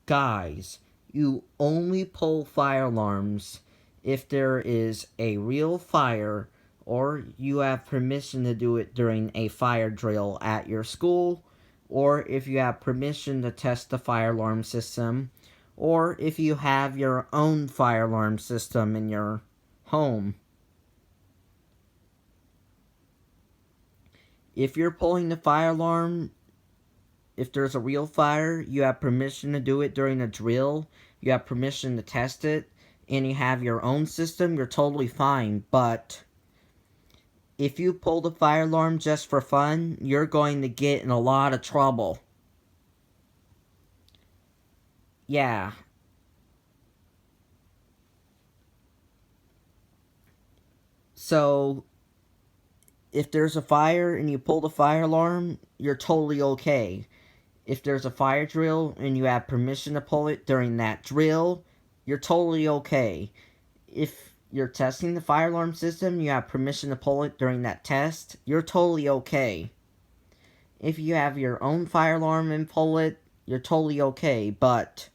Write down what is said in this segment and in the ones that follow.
Guys, you only pull fire alarms if there is a real fire or you have permission to do it during a fire drill at your school, or if you have permission to test the fire alarm system, or if you have your own fire alarm system in your home. If you're pulling the fire alarm, if there's a real fire, you have permission to do it during a drill, you have permission to test it, and you have your own system, you're totally fine. But if you pull the fire alarm just for fun, you're going to get in a lot of trouble. Yeah. So, if there's a fire and you pull the fire alarm, you're totally okay. If there's a fire drill and you have permission to pull it during that drill, you're totally okay. If you're testing the fire alarm system, you have permission to pull it during that test, you're totally okay. If you have your own fire alarm and pull it, you're totally okay. But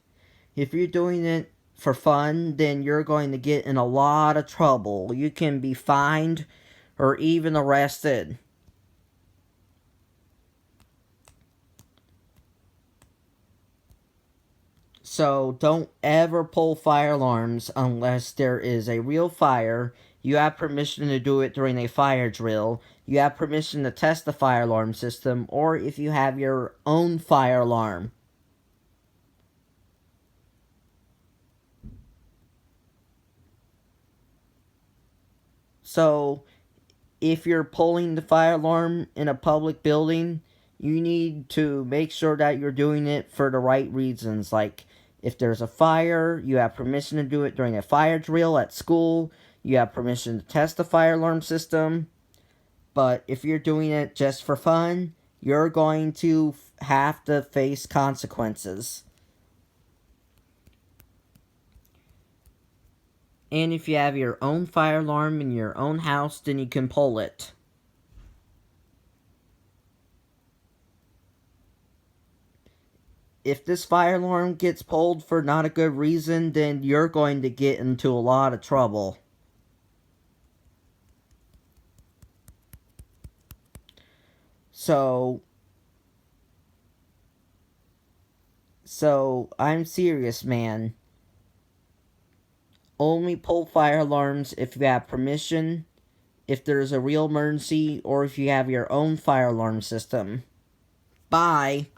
if you're doing it for fun, then you're going to get in a lot of trouble. You can be fined or even arrested. So don't ever pull fire alarms unless there is a real fire. You have permission to do it during a fire drill. You have permission to test the fire alarm system, or if you have your own fire alarm. So if you're pulling the fire alarm in a public building, you need to make sure that you're doing it for the right reasons. Like, if there's a fire, you have permission to do it during a fire drill at school. You have permission to test the fire alarm system. But if you're doing it just for fun, you're going to have to face consequences. And if you have your own fire alarm in your own house, then you can pull it. If this fire alarm gets pulled for not a good reason, then you're going to get into a lot of trouble. So I'm serious, man. Only pull fire alarms if you have permission, if there's a real emergency, or if you have your own fire alarm system. Bye.